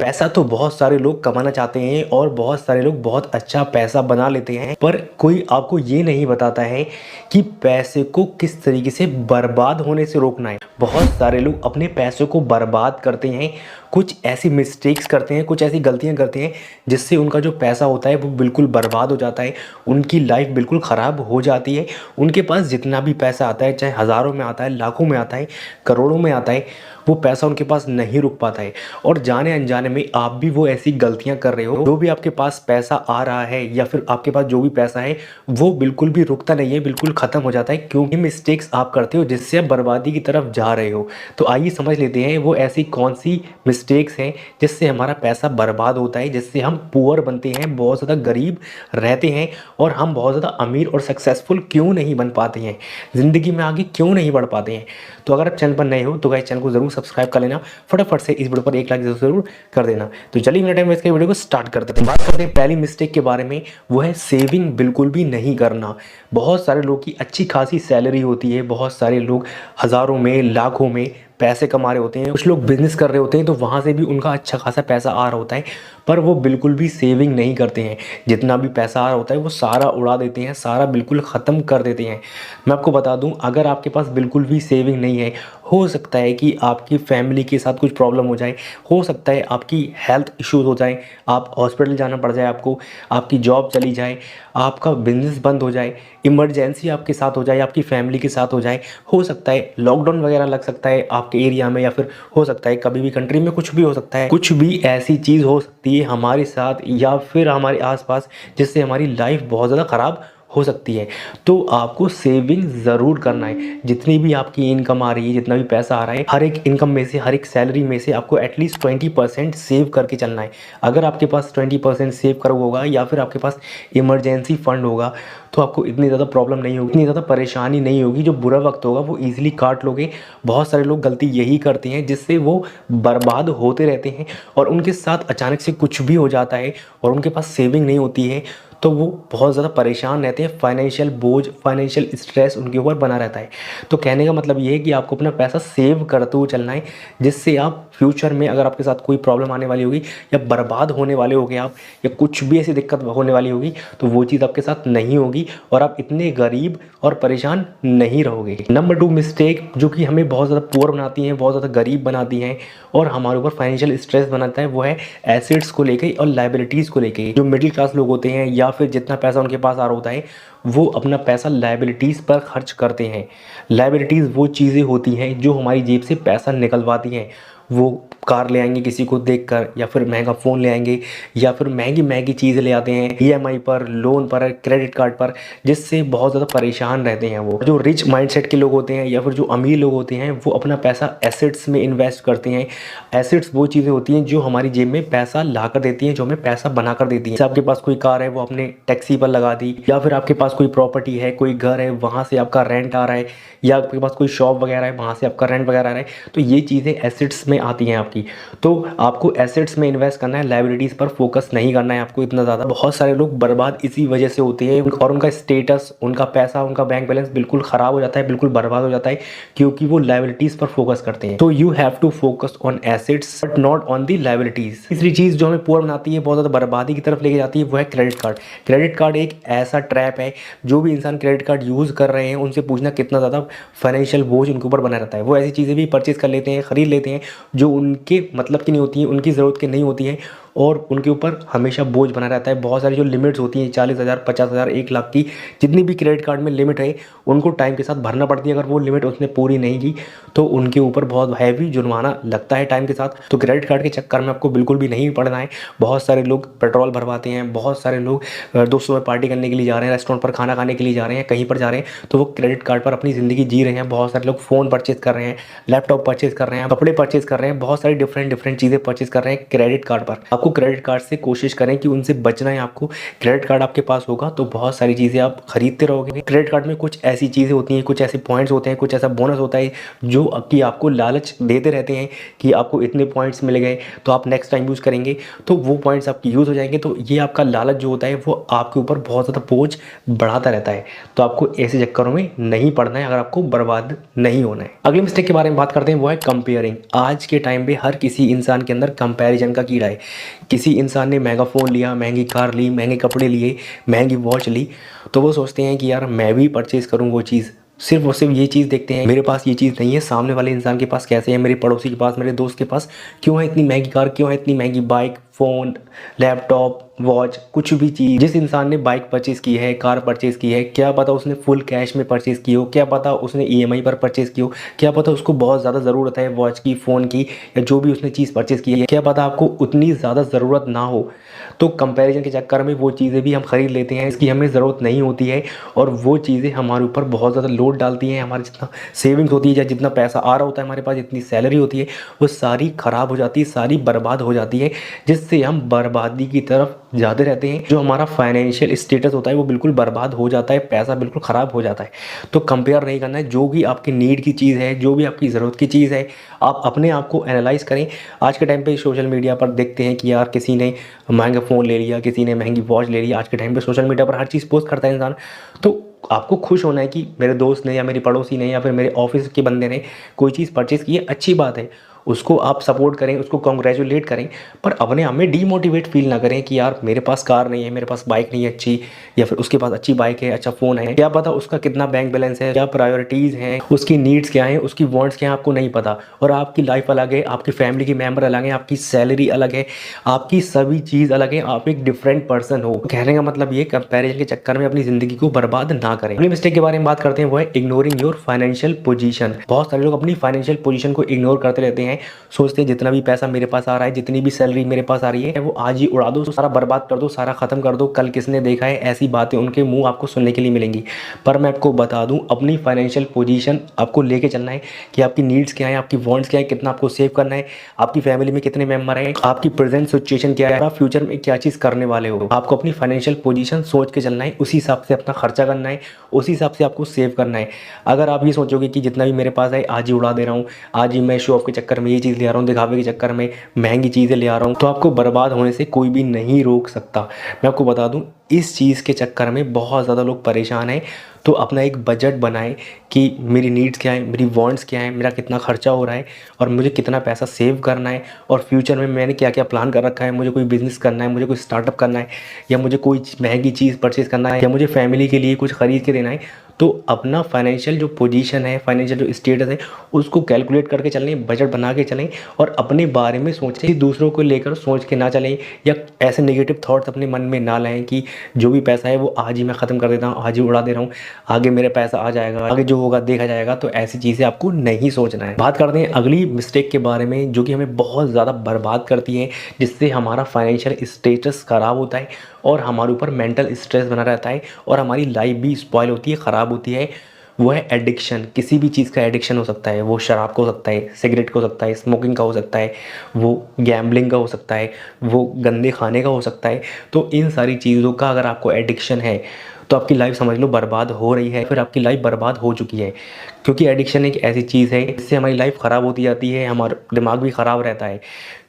पैसा तो बहुत सारे लोग कमाना चाहते हैं और बहुत सारे लोग बहुत अच्छा पैसा बना लेते हैं, पर कोई आपको ये नहीं बताता है कि पैसे को किस तरीके से बर्बाद होने से रोकना है। बहुत सारे लोग अपने पैसों को बर्बाद करते हैं, कुछ ऐसी मिस्टेक्स करते हैं, कुछ ऐसी गलतियां करते हैं जिससे उनका जो पैसा होता है वो बिल्कुल बर्बाद हो जाता है, उनकी लाइफ बिल्कुल ख़राब हो जाती है। उनके पास जितना भी पैसा आता है, चाहे हज़ारों में आता है, लाखों में आता है, करोड़ों में आता है, वो पैसा उनके पास नहीं रुक पाता है। और जाने अनजाने में आप भी वो ऐसी गलतियां कर रहे हो। जो भी आपके पास पैसा आ रहा है या फिर आपके पास जो भी पैसा है वो बिल्कुल भी रुकता नहीं है, बिल्कुल ख़त्म हो जाता है, क्योंकि मिस्टेक्स आप करते हो जिससे आप बर्बादी की तरफ जा रहे हो। तो आइए समझ लेते हैं वो ऐसी कौन सी मिस्टेक्स हैं जिससे हमारा पैसा बर्बाद होता है, जिससे हम पुअर बनते हैं, बहुत ज़्यादा गरीब रहते हैं और हम बहुत ज़्यादा अमीर और सक्सेसफुल क्यों नहीं बन पाते हैं, ज़िंदगी में आगे क्यों नहीं बढ़ पाते हैं। तो अगर आप चैनल पर नए हो तो गाइस चैनल को जरूर सब्सक्राइब कर लेना, फटाफट से इस वीडियो पर एक लाइक जरूर कर देना। तो चलिए मेरा टाइम वेस्ट करके वीडियो को स्टार्ट करते हैं। बात करते हैं पहली मिस्टेक के बारे में, वो है सेविंग बिल्कुल भी नहीं करना। बहुत सारे लोग की अच्छी खासी सैलरी होती है, बहुत सारे लोग हज़ारों में लाखों में पैसे कमा रहे होते हैं, कुछ लोग बिजनेस कर रहे होते हैं तो वहाँ से भी उनका अच्छा खासा पैसा आ रहा होता है, पर वो बिल्कुल भी सेविंग नहीं करते हैं। जितना भी पैसा आ रहा होता है वो सारा उड़ा देते हैं, सारा बिल्कुल ख़त्म कर देते हैं। मैं आपको बता दूं, अगर आपके पास बिल्कुल भी सेविंग नहीं है, हो सकता है कि आपकी फैमिली के साथ कुछ प्रॉब्लम हो जाए, हो सकता है आपकी हेल्थ इश्यूज हो जाए, आप हॉस्पिटल जाना पड़ जाए, आपकी जॉब चली जाए, आपका बिजनेस बंद हो जाए, इमरजेंसी आपके साथ हो जाए, आपकी फैमिली के साथ हो जाए, हो सकता है लॉकडाउन वगैरह लग सकता है आपके एरिया में, या फिर हो सकता है कभी भी कंट्री में कुछ भी हो सकता है, कुछ भी ऐसी चीज़ हो सकती है हमारे साथ या फिर हमारे आसपास जिससे हमारी लाइफ बहुत ज़्यादा ख़राब हो सकती है। तो आपको सेविंग ज़रूर करना है। जितनी भी आपकी इनकम आ रही है, जितना भी पैसा आ रहा है, हर एक इनकम में से, हर एक सैलरी में से आपको एटलीस्ट 20% सेव करके चलना है। अगर आपके पास 20% सेव कर होगा या फिर आपके पास इमरजेंसी फंड होगा तो आपको इतनी ज़्यादा प्रॉब्लम नहीं होगी, इतनी ज़्यादा परेशानी नहीं होगी। जो बुरा वक्त होगा वो ईजिली काट लोगे। बहुत सारे लोग गलती यही करते हैं जिससे वो बर्बाद होते रहते हैं और उनके साथ अचानक से कुछ भी हो जाता है और उनके पास सेविंग नहीं होती है तो वो बहुत ज़्यादा परेशान रहते हैं। फाइनेंशियल बोझ, फाइनेंशियल स्ट्रेस उनके ऊपर बना रहता है। तो कहने का मतलब ये है कि आपको अपना पैसा सेव करते हुए चलना है, जिससे आप फ्यूचर में अगर आपके साथ कोई प्रॉब्लम आने वाली होगी या बर्बाद होने वाले होगे आप, या कुछ भी ऐसी दिक्कत होने वाली होगी तो वो चीज़ आपके साथ नहीं होगी और आप इतने गरीब और परेशान नहीं रहोगे। नंबर 2 मिस्टेक जो कि हमें बहुत ज़्यादा पुअर बनाती हैं, बहुत ज़्यादा गरीब बनाती हैं और हमारे ऊपर फाइनेंशियल स्ट्रेस बनाता है, वो है एसेट्स को लेके और लाइबिलिटीज़ को लेके। जो मिडिल क्लास लोग होते हैं या फिर जितना पैसा उनके पास आ रहा होता है वो अपना पैसा लाइबिलिटीज़ पर खर्च करते हैं। लाइबिलिटीज़ वो चीज़ें होती हैं जो हमारी जेब से पैसा निकलवाती हैं। वो कार ले आएंगे किसी को देखकर, या फिर महंगा फ़ोन ले आएंगे, या फिर महंगी महंगी चीज़ें ले आते हैं ईएमआई पर, लोन पर, क्रेडिट कार्ड पर, जिससे बहुत ज़्यादा परेशान रहते हैं। वो जो रिच माइंडसेट के लोग होते हैं या फिर जो अमीर लोग होते हैं वो अपना पैसा एसेट्स में इन्वेस्ट करते हैं। एसेट्स वो चीज़ें होती हैं जो हमारी जेब में पैसा ला कर देती हैं, जो हमें पैसा बना कर देती हैं। जैसे आपके पास कोई कार है वो आपने टैक्सी पर लगा दी, या फिर आपके पास कोई प्रॉपर्टी है, कोई घर है, वहाँ से आपका रेंट आ रहा है, या आपके पास कोई शॉप वगैरह है वहाँ से आपका रेंट वगैरह आ रहा है, तो ये चीज़ें एसेट्स में आती हैं आपकी। तो आपको एसेट्स में इन्वेस्ट करना है, लायबिलिटीज़ पर फोकस नहीं करना है आपको इतना ज़्यादा। बहुत सारे लोग बर्बाद इसी वजह से होते हैं और उनका स्टेटस, उनका पैसा, उनका बैंक बैलेंस बिल्कुल ख़राब हो जाता है, बिल्कुल बर्बाद हो जाता है, क्योंकि वो लायबिलिटीज़ पर फोकस करते हैं। तो you have to focus on assets but not on the liabilities. तीसरी चीज़ जो हमें पुअर बनाती है, बहुत ज़्यादा बर्बादी की तरफ लेके जाती है, वो है क्रेडिट कार्ड। क्रेडिट कार्ड एक ऐसा ट्रैप है, जो भी इंसान क्रेडिट कार्ड यूज़ कर रहे हैं उनसे पूछना कितना ज़्यादा फाइनेंशियल बोझ उनके ऊपर बना रहता है। वो ऐसी चीज़ें भी परचेज़ कर लेते हैं, ख़रीद लेते हैं जो उनके मतलब की नहीं होती हैं, उनकी ज़रूरत की नहीं होती हैं और उनके ऊपर हमेशा बोझ बना रहता है। बहुत सारी जो लिमिट्स होती हैं 40,000, 50,000, 1 लाख की, जितनी भी क्रेडिट कार्ड में लिमिट है उनको टाइम के साथ भरना पड़ती है। अगर वो लिमिट उसने पूरी नहीं की तो उनके ऊपर बहुत हैवी जुर्माना लगता है टाइम के साथ। तो क्रेडिट कार्ड के चक्कर में आपको बिल्कुल भी नहीं पड़ना है। बहुत सारे लोग पेट्रोल भरवाते हैं, बहुत सारे लोग दोस्तों में पार्टी करने के लिए जा रहे हैं, रेस्टोरेंट पर खाना खाने के लिए जा रहे हैं, कहीं पर जा रहे हैं, तो वो क्रेडिट कार्ड पर अपनी ज़िंदगी जी रहे हैं। बहुत सारे लोग फ़ोन परचेज़ कर रहे हैं, लैपटॉप परचेज़ कर रहे हैं, कपड़े परचेज़ कर रहे हैं, बहुत सारी डिफरेंट चीज़ें परचेज़ कर रहे हैं क्रेडिट कार्ड पर। आपको क्रेडिट कार्ड से कोशिश करें कि उनसे बचना है। आपको क्रेडिट कार्ड आपके पास होगा तो बहुत सारी चीज़ें आप खरीदते रहोगे। क्रेडिट कार्ड में कुछ ऐसी चीज़ें होती हैं, कुछ ऐसे पॉइंट्स होते हैं, कुछ ऐसा बोनस होता है जो कि आपको लालच देते रहते हैं कि आपको इतने पॉइंट्स मिल गए तो आप नेक्स्ट टाइम यूज़ करेंगे तो वो पॉइंट्स आपकी यूज़ हो जाएंगे। तो ये आपका लालच जो होता है वो आपके ऊपर बहुत ज़्यादा बोझ बढ़ाता रहता है। तो आपको ऐसे चक्करों में नहीं पड़ना है अगर आपको बर्बाद नहीं होना है। अगली मिस्टेक के बारे में बात करते हैं, वो है कंपेयरिंग। आज के टाइम पे हर किसी इंसान के अंदर कंपैरिजन का कीड़ा है। किसी इंसान ने महंगा फ़ोन लिया, महंगी कार ली, महंगे कपड़े लिए, महंगी वॉच ली, तो वो सोचते हैं कि यार मैं भी परचेज़ करूँ वो चीज़। सिर्फ और सिर्फ ये चीज़ देखते हैं, मेरे पास ये चीज़ नहीं है, सामने वाले इंसान के पास कैसे है, मेरे पड़ोसी के पास, मेरे दोस्त के पास क्यों है इतनी महंगी कार, क्यों है इतनी महंगी बाइक, फ़ोन, लैपटॉप, वॉच, कुछ भी चीज़। जिस इंसान ने बाइक परचेज़ की है, कार परचेज़ की है, क्या पता उसने फुल कैश में परचेज़ की हो, क्या पता उसने ईएमआई पर परचेज़ की हो, क्या पता उसको बहुत ज़्यादा ज़रूरत है वॉच की, फ़ोन की, या जो भी उसने चीज़ परचेज़ की है, क्या पता आपको उतनी ज़्यादा ज़रूरत ना हो। तो कंपैरिजन के चक्कर में वो चीज़ें भी हम खरीद लेते हैं इसकी हमें ज़रूरत नहीं होती है, और वो चीज़ें हमारे ऊपर बहुत ज़्यादा लोड डालती हैं। हमारे जितना सेविंग्स होती है या जितना पैसा आ रहा होता है हमारे पास, जितनी सैलरी होती है, वो सारी ख़राब हो जाती है, सारी बर्बाद हो जाती है, जिससे हम बर्बादी की तरफ जाते रहते हैं। जो हमारा फाइनेंशियल स्टेटस होता है वो बिल्कुल बर्बाद हो जाता है, पैसा बिल्कुल ख़राब हो जाता है। तो कंपेयर नहीं करना है। जो भी आपकी नीड की चीज़ है, जो भी आपकी ज़रूरत की चीज़ है, आप अपने आप को एनालाइज़ करें। आज के टाइम पे सोशल मीडिया पर देखते हैं कि यार किसी ने महंगा फ़ोन ले लिया, किसी ने महंगी वॉच ले लिया। आज के टाइम पे सोशल मीडिया पर हर चीज़ पोस्ट करता है इंसान। तो आपको खुश होना है कि मेरे दोस्त ने या मेरे पड़ोसी ने या फिर मेरे ऑफिस के बंदे ने कोई चीज़ परचेज़ की है, अच्छी बात है, उसको आप सपोर्ट करें, उसको कॉन्ग्रेचुलेट करें, पर अपने आप में डीमोटिवेट फील ना करें कि यार मेरे पास कार नहीं है, मेरे पास बाइक नहीं है अच्छी, या फिर उसके पास अच्छी बाइक है, अच्छा फ़ोन है, क्या पता उसका कितना बैंक बैलेंस है, क्या प्रायोरिटीज़ हैं, उसकी नीड्स क्या हैं, उसकी वांट्स क्या हैं, आपको नहीं पता। और आपकी लाइफ अलग है, आपकी फैमिली के मेम्बर अलग हैं, आपकी सैलरी अलग है, आपकी सभी चीज़ अलग है, आप एक डिफरेंट पर्सन हो। कहने का मतलब ये, कंपैरिजन के चक्कर में अपनी ज़िंदगी को बर्बाद ना करें। अगली मिस्टेक के बारे में बात करते हैं, वो है इग्नोरिंग योर फाइनेंशियल पोजीशन। बहुत सारे लोग अपनी फाइनेंशियल पोजीशन को इग्नोर करते रहते हैं, सोचते हैं जितना भी पैसा मेरे पास आ रहा है, जितनी भी सैलरी मेरे पास आ रही है, वो आज ही उड़ा दो, सारा बर्बाद कर दो, सारा खत्म कर दो, कल किसने देखा है, ऐसी बातें उनके मुंह आपको सुनने के लिए मिलेंगी। पर मैं आपको बता दूं, अपनी फाइनेंशियल पोजीशन आपको लेके चलना है कि आपकी नीड्स क्या है, आपकी वांट्स क्या है, कितना आपको सेव करना है, आपकी फैमिली में कितने मेंबर हैं, आपकी प्रेजेंट सिचुएशन क्या है, आप फ्यूचर में क्या चीज़ करने वाले हो। आपको अपनी फाइनेंशियल पोजीशन सोच के चलना है, उसी हिसाब से अपना खर्चा करना है, उसी हिसाब से आपको सेव करना है। अगर आप ये सोचोगे कि जितना भी मेरे पास है आज ही उड़ा दे रहा हूँ, आज ही मैं शो ऑफ के चक्कर में ये चीज़ ले आ रहा हूँ, दिखावे के चक्कर में महंगी चीज़ें ले आ रहा हूँ, तो आपको बर्बाद होने से कोई भी नहीं रोक सकता। मैं आपको बता दूँ, इस चीज़ के चक्कर में बहुत ज़्यादा लोग परेशान हैं। तो अपना एक बजट बनाएं कि मेरी नीड्स क्या है, मेरी वांट्स क्या है, मेरा कितना खर्चा हो रहा है और मुझे कितना पैसा सेव करना है, और फ्यूचर में मैंने क्या क्या प्लान कर रखा है, मुझे कोई बिज़नेस करना है, मुझे कोई स्टार्टअप करना है, या मुझे कोई महंगी चीज़ परचेज़ करना है, या मुझे फैमिली के लिए कुछ ख़रीद के देना है। तो अपना फाइनेंशियल जो पोजीशन है, फाइनेंशियल जो स्टेटस है, उसको कैलकुलेट करके चलें, बजट बना के चलें, और अपने बारे में सोचें, दूसरों को लेकर सोच के ना चलें, या ऐसे नेगेटिव थॉट्स अपने मन में ना लाएं कि जो भी पैसा है वो आज ही मैं ख़त्म कर देता हूँ, आज ही उड़ा दे रहा हूँ, आगे मेरे पैसा आ जाएगा, आगे जो होगा देखा जाएगा। तो ऐसी चीज़ें आपको नहीं सोचना है। बात करते हैं अगली मिस्टेक के बारे में जो कि हमें बहुत ज़्यादा बर्बाद करती है, जिससे हमारा फाइनेंशियल स्टेटस ख़राब होता है और हमारे ऊपर मेंटल स्ट्रेस बना रहता है और हमारी लाइफ भी स्पॉइल होती है, ख़राब होती है। वो है एडिक्शन। किसी भी चीज़ का एडिक्शन हो सकता है, वो शराब का हो सकता है, सिगरेट का हो सकता है, स्मोकिंग का हो सकता है, वो गैम्बलिंग का हो सकता है, वो गंदे खाने का हो सकता है। तो इन सारी चीज़ों का अगर आपको एडिक्शन है तो आपकी लाइफ समझ लो बर्बाद हो रही है, फिर आपकी लाइफ बर्बाद हो चुकी है। क्योंकि एडिक्शन एक ऐसी चीज़ है जिससे हमारी लाइफ ख़राब होती जाती है, हमारा दिमाग भी ख़राब रहता है।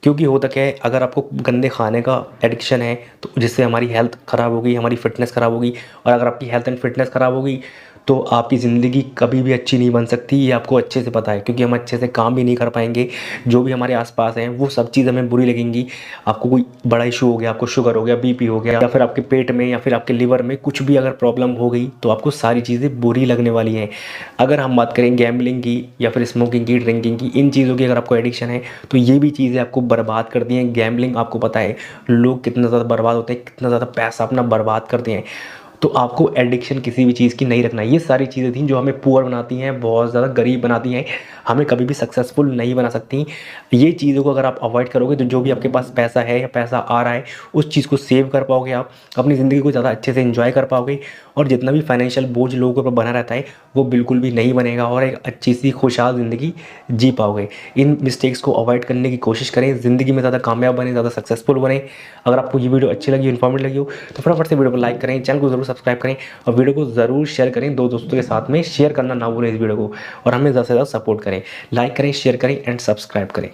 क्योंकि होता क्या है, अगर आपको गंदे खाने का एडिक्शन है तो जिससे हमारी हेल्थ ख़राब होगी, हमारी फ़िटनेस ख़राब होगी, और अगर आपकी हेल्थ एंड फिटनेस ख़राब होगी तो आपकी ज़िंदगी कभी भी अच्छी नहीं बन सकती। ये आपको अच्छे से पता है, क्योंकि हम अच्छे से काम भी नहीं कर पाएंगे। जो भी हमारे आसपास हैं वो सब चीज़ हमें बुरी लगेंगी। आपको कोई बड़ा इशू हो गया, आपको शुगर हो गया, बीपी हो गया, या फिर आपके पेट में या फिर आपके लिवर में कुछ भी अगर प्रॉब्लम हो गई तो आपको सारी चीज़ें बुरी लगने वाली हैं। अगर हम बात करें गैम्बलिंग की या फिर स्मोकिंग की, ड्रिंकिंग की, इन चीज़ों की अगर आपको एडिक्शन है तो ये भी चीज़ें आपको बर्बाद करती हैं। गैम्बलिंग, आपको पता है लोग कितना ज़्यादा बर्बाद होते हैं, कितना ज़्यादा पैसा अपना बर्बाद करते हैं। तो आपको एडिक्शन किसी भी चीज़ की नहीं रखना है। ये सारी चीज़ें थी जो हमें पुअर बनाती हैं, बहुत ज़्यादा गरीब बनाती हैं, हमें कभी भी सक्सेसफुल नहीं बना सकती। ये चीज़ों को अगर आप अवॉइड करोगे तो जो भी आपके पास पैसा है या पैसा आ रहा है उस चीज़ को सेव कर पाओगे, आप अपनी ज़िंदगी को ज़्यादा अच्छे से एंजॉय कर पाओगे, और जितना भी फाइनेंशियल बोझ लोगों के ऊपर बना रहता है वो बिल्कुल भी नहीं बनेगा, और एक अच्छी सी खुशहाल ज़िंदगी जी पाओगे। इन मिस्टेक्स को अवॉइड करने की कोशिश करें, ज़िंदगी में ज़्यादा कामयाब बने, ज़्यादा सक्सेसफुल बने। अगर आपको ये वीडियो अच्छी लगी, इन्फॉर्मेटिव लगी हो तो फटाफट से वीडियो को लाइक करें, चैनल को ज़रूर सब्सक्राइब करें और वीडियो को ज़रूर शेयर करें। 2 दोस्तों के साथ में शेयर करना ना भूलें इस वीडियो को, और हमें ज़्यादा से ज़्यादा सपोर्ट करें। लाइक करें, शेयर करें एंड सब्सक्राइब करें।